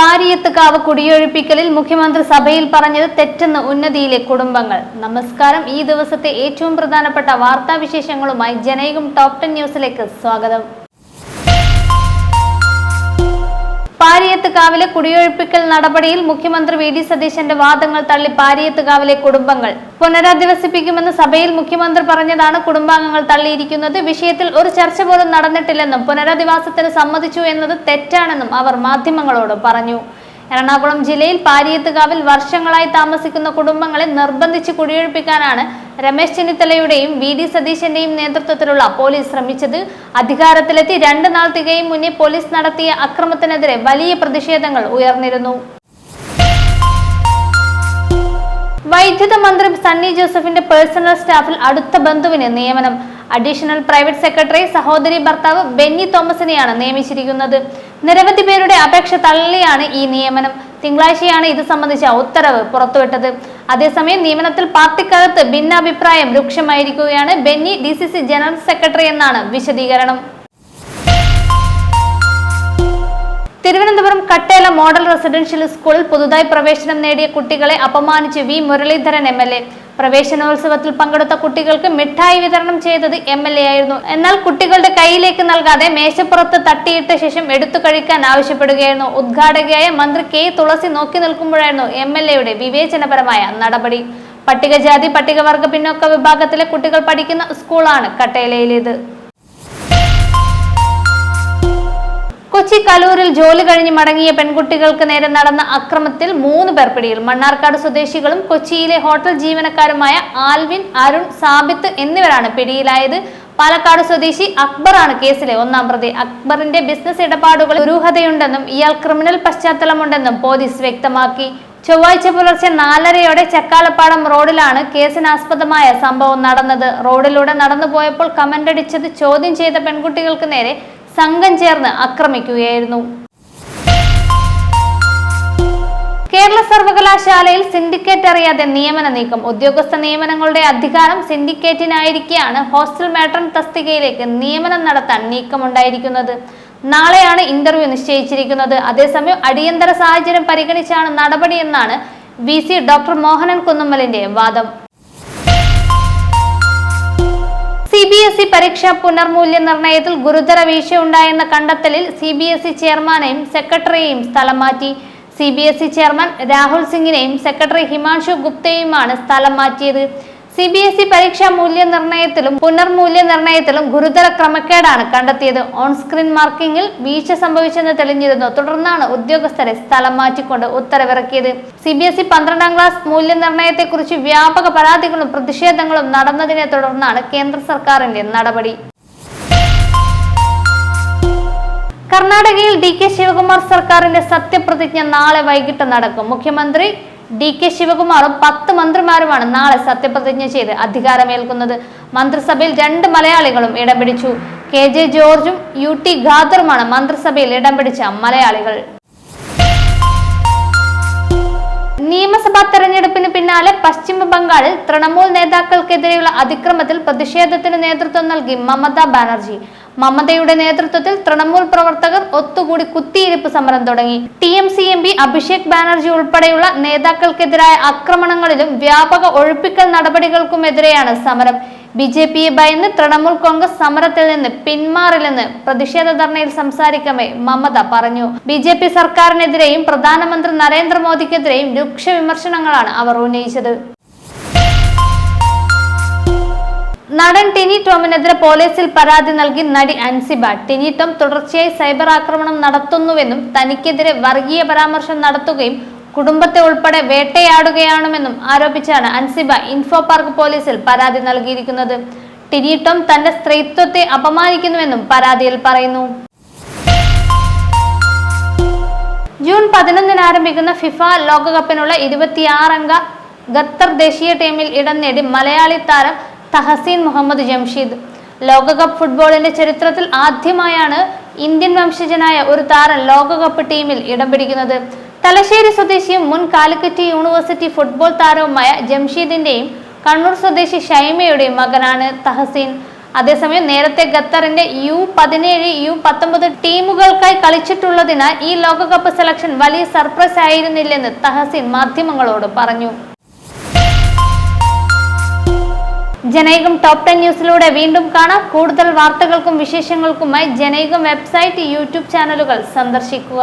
പാരിയത്തുകാവ് കുടിയൊഴിപ്പിക്കലിൽ മുഖ്യമന്ത്രി സഭയിൽ പറഞ്ഞത് തെറ്റെന്ന് ഉന്നതിയിലെ കുടുംബങ്ങൾ. നമസ്കാരം. ഈ ദിവസത്തെ ഏറ്റവും പ്രധാനപ്പെട്ട വാർത്താവിശേഷങ്ങളുമായി ജനയുഗം ടോപ് 10 ന്യൂസിലേക്ക് സ്വാഗതം. പാരിയത്തുകാവിലെ കുടിയൊഴിപ്പിക്കൽ നടപടിയിൽ മുഖ്യമന്ത്രി വി ഡി സതീശന്റെ വാദങ്ങൾ തള്ളി പാരിയത്തുകാവിലെ കുടുംബങ്ങൾ. പുനരധിവസിപ്പിക്കുമെന്ന് സഭയിൽ മുഖ്യമന്ത്രി പറഞ്ഞതാണ് കുടുംബാംഗങ്ങൾ തള്ളിയിരിക്കുന്നത്. വിഷയത്തിൽ ഒരു ചർച്ച പോലും നടന്നിട്ടില്ലെന്നും പുനരധിവാസത്തിന് സമ്മതിച്ചു എന്നത് തെറ്റാണെന്നും അവർ മാധ്യമങ്ങളോട് പറഞ്ഞു. എറണാകുളം ജില്ലയിൽ പാരിയത്തുകാവിൽ വർഷങ്ങളായി താമസിക്കുന്ന കുടുംബങ്ങളെ നിർബന്ധിച്ച് കുടിയൊഴിപ്പിക്കാനാണ് രമേശ് ചെന്നിത്തലയുടെയും വി ഡി സതീശന്റെയും നേതൃത്വത്തിലുള്ള പോലീസ് ശ്രമിച്ചത്. അധികാരത്തിലെത്തി 2 നാൾ തികയും മുന്നേ പോലീസ് നടത്തിയ അക്രമത്തിനെതിരെ വലിയ പ്രതിഷേധങ്ങൾ ഉയർന്നിരുന്നു. വൈദ്യുത മന്ത്രി സണ്ണി ജോസഫിന്റെ പേഴ്സണൽ സ്റ്റാഫിൽ അടുത്ത ബന്ധുവിന് നിയമനം. അഡീഷണൽ പ്രൈവറ്റ് സെക്രട്ടറി സഹോദരി ഭർത്താവ് ബെന്നി തോമസിനെയാണ് നിയമിച്ചിരിക്കുന്നത്. നിരവധി പേരുടെ അപേക്ഷ തള്ളിയാണ് ഈ നിയമനം. തിങ്കളാഴ്ചയാണ് ഇത് സംബന്ധിച്ച ഉത്തരവ് പുറത്തുവിട്ടത്. അതേസമയം നിയമനത്തിൽ പാർട്ടിക്കകത്ത് ഭിന്നാഭിപ്രായം രൂക്ഷമായിരിക്കുകയാണ്. ബെന്നി DCC ജനറൽ സെക്രട്ടറി എന്നാണ് വിശദീകരണം. തിരുവനന്തപുരം കട്ടേല മോഡൽ റെസിഡൻഷ്യൽ സ്കൂളിൽ പുതുതായി പ്രവേശനം നേടിയ കുട്ടികളെ അപമാനിച്ച് വി മുരളീധരൻ MLA. പ്രവേശനോത്സവത്തിൽ പങ്കെടുത്ത കുട്ടികൾക്ക് മിഠായി വിതരണം ചെയ്തത് MLA ആയിരുന്നു. എന്നാൽ കുട്ടികളുടെ കയ്യിലേക്ക് നൽകാതെ മേശപ്പുറത്ത് തട്ടിയിട്ട ശേഷം എടുത്തു കഴിക്കാൻ ആവശ്യപ്പെടുകയായിരുന്നു. ഉദ്ഘാടകയായ മന്ത്രി K തുളസി നോക്കി നിൽക്കുമ്പോഴായിരുന്നു MLAയുടെ വിവേചനപരമായ നടപടി. പട്ടികജാതി പട്ടികവർഗ പിന്നോക്ക വിഭാഗത്തിലെ കുട്ടികൾ പഠിക്കുന്ന സ്കൂളാണ് കട്ടേലയിലേത്. കൊച്ചി കലൂരിൽ ജോലി കഴിഞ്ഞ് മടങ്ങിയ പെൺകുട്ടികൾക്ക് നേരെ നടന്ന അക്രമത്തിൽ 3 പേർ പിടിയിൽ. മണ്ണാർക്കാട് സ്വദേശികളും കൊച്ചിയിലെ ഹോട്ടൽ ജീവനക്കാരുമായ ആൽവിൻ, അരുൺ, സാബിത്ത് എന്നിവരാണ് പിടിയിലായത്. പാലക്കാട് സ്വദേശി അക്ബറാണ് കേസിലെ 1-ാം പ്രതി. അക്ബറിന്റെ ബിസിനസ് ഇടപാടുകളിൽ ദുരൂഹതയുണ്ടെന്നും ഇയാൾ ക്രിമിനൽ പശ്ചാത്തലമുണ്ടെന്നും പോലീസ് വ്യക്തമാക്കി. ചൊവ്വാഴ്ച പുലർച്ചെ 4:30 ചക്കാലപ്പാടം റോഡിലാണ് കേസിനാസ്പദമായ സംഭവം നടന്നത്. റോഡിലൂടെ നടന്നുപോയപ്പോൾ കമന്റടിച്ചത് ചോദ്യം ചെയ്ത പെൺകുട്ടികൾക്ക് നേരെ സംഘം ചേർന്ന് ആക്രമിക്കുകയായിരുന്നു. കേരള സർവകലാശാലയിൽ സിൻഡിക്കേറ്റ് അറിയാതെ നിയമന നീക്കം. ഉദ്യോഗസ്ഥ നിയമനങ്ങളുടെ അധികാരം സിൻഡിക്കേറ്റിനായിരിക്കെയാണ് ഹോസ്റ്റൽ മാട്രൺ തസ്തികയിലേക്ക് നിയമനം നടത്താൻ നീക്കമുണ്ടായിരിക്കുന്നത്. നാളെയാണ് ഇന്റർവ്യൂ നിശ്ചയിച്ചിരിക്കുന്നത്. അതേസമയം അടിയന്തര സാഹചര്യം പരിഗണിച്ചാണ് നടപടിയെന്നാണ് VC ഡോക്ടർ മോഹനൻ കുന്നുമ്മലിന്റെ വാദം. CBSE പരീക്ഷാ പുനർമൂല്യനിർണയത്തിൽ ഗുരുതര വീഴ്ചയുണ്ടായെന്ന കണ്ടെത്തലിൽ CBSE ചെയർമാനെയും സെക്രട്ടറിയെയും സ്ഥലം മാറ്റി. CBSE ചെയർമാൻ രാഹുൽ സിംഗിനെയും സെക്രട്ടറി ഹിമാൻഷു ഗുപ്തയെയുമാണ് സ്ഥലം മാറ്റിയത്. CBSE പരീക്ഷാ മൂല്യനിർണയത്തിലും പുനർമൂല്യനിർണയത്തിലും ഗുരുതര ക്രമക്കേടാണ് കണ്ടെത്തിയത്. ഓൺ സ്ക്രീൻ മാർക്കിംഗിൽ വീഴ്ച സംഭവിച്ചെന്ന് തെളിഞ്ഞിരുന്നു. തുടർന്നാണ് ഉദ്യോഗസ്ഥരെ സ്ഥലം മാറ്റിക്കൊണ്ട് ഉത്തരവിറക്കിയത്. CBSE 12ാം ക്ലാസ് മൂല്യനിർണയത്തെക്കുറിച്ച് വ്യാപക പരാതികളും പ്രതിഷേധങ്ങളും നടന്നതിനെ തുടർന്നാണ് കേന്ദ്ര സർക്കാരിന്റെ നടപടി. കർണാടകയിൽ DK ശിവകുമാർ സർക്കാരിന്റെ സത്യപ്രതിജ്ഞ നാളെ വൈകിട്ട് നടക്കും. മുഖ്യമന്ത്രി DK ശിവകുമാറും 10 മന്ത്രിമാരുമാണ് നാളെ സത്യപ്രതിജ്ഞ ചെയ്ത് അധികാരമേൽക്കുന്നത്. മന്ത്രിസഭയിൽ 2 മലയാളികളും ഇടം പിടിച്ചു. KJ ജോർജും UT ഖാദറുമാണ് മന്ത്രിസഭയിൽ ഇടം പിടിച്ച മലയാളികൾ. നിയമസഭാ തെരഞ്ഞെടുപ്പിന് പിന്നാലെ പശ്ചിമ ബംഗാളിൽ തൃണമൂൽ നേതാക്കൾക്കെതിരെയുള്ള അതിക്രമത്തിൽ പ്രതിഷേധത്തിന് നേതൃത്വം നൽകി മമതാ ബാനർജി. മമതയുടെ നേതൃത്വത്തിൽ തൃണമൂൽ പ്രവർത്തകർ ഒത്തുകൂടി കുത്തിയിരിപ്പ് സമരം തുടങ്ങി. TMC MP അഭിഷേക് ബാനർജി ഉൾപ്പെടെയുള്ള നേതാക്കൾക്കെതിരായ ആക്രമണങ്ങളിലും വ്യാപക ഒഴിപ്പിക്കൽ നടപടികൾക്കുമെതിരെയാണ് സമരം. BJPയെ ഭയന്ന് തൃണമൂൽ കോൺഗ്രസ് സമരത്തിൽ നിന്ന് പിന്മാറില്ലെന്ന് പ്രതിഷേധ ധർണയിൽ സംസാരിക്കവേ മമത പറഞ്ഞു. BJP സർക്കാരിനെതിരെയും പ്രധാനമന്ത്രി നരേന്ദ്രമോദിക്കെതിരെയും രൂക്ഷ വിമർശനങ്ങളാണ് അവർ ഉന്നയിച്ചത്. നടൻ ടിനി ടോമിനെതിരെ പോലീസിൽ പരാതി നൽകി നടി അൻസിബ. ടിനി ടോം തുടർച്ചയായി സൈബർ ആക്രമണം നടത്തുന്നുവെന്നും തനിക്കെതിരെ വർഗീയ പരാമർശം നടത്തുകയും കുടുംബത്തെ ഉൾപ്പെടെ വേട്ടയാടുകയാണെന്നും ആരോപിച്ചാണ് അൻസിബ ഇൻഫോ പാർക്ക് പോലീസിൽ പരാതി നൽകിയിരിക്കുന്നത്. ടിനി ടോം തന്റെ സ്ത്രീത്വത്തെ അപമാനിക്കുന്നുവെന്നും പരാതിയിൽ പറയുന്നു. ജൂൺ 11 ആരംഭിക്കുന്ന FIFA ലോകകപ്പിനുള്ള 26-അംഗ ഖത്തർ ദേശീയ ടീമിൽ ഇടം നേടി മലയാളി താരം തഹസീൻ മുഹമ്മദ് ജംഷീദ്. ലോകകപ്പ് ഫുട്ബോളിന്റെ ചരിത്രത്തിൽ ആദ്യമായാണ് ഇന്ത്യൻ വംശജനായ ഒരു താരം ലോകകപ്പ് ടീമിൽ ഇടം പിടിക്കുന്നത്. തലശ്ശേരി സ്വദേശിയും മുൻ കാലിക്കറ്റ് യൂണിവേഴ്സിറ്റി ഫുട്ബോൾ താരവുമായ ജംഷീദിന്റെയും കണ്ണൂർ സ്വദേശി ഷൈമയുടെയും മകനാണ് തഹസീൻ. അതേസമയം നേരത്തെ ഖത്തറിന്റെ U17, U19 ടീമുകൾക്കായി കളിച്ചിട്ടുള്ളതിനാൽ ഈ ലോകകപ്പ് സെലക്ഷൻ വലിയ സർപ്രൈസ് ആയിരുന്നില്ലെന്ന് തഹസീൻ മാധ്യമങ്ങളോട് പറഞ്ഞു. ജനൈകം ടോപ്പ് 10 ന്യൂസിലൂടെ വീണ്ടും കാണാം. കൂടുതൽ വാർത്തകൾക്കും വിശേഷങ്ങൾക്കുമായി ജനൈകം വെബ്സൈറ്റ്, യൂട്യൂബ് ചാനലുകൾ സന്ദർശിക്കുക.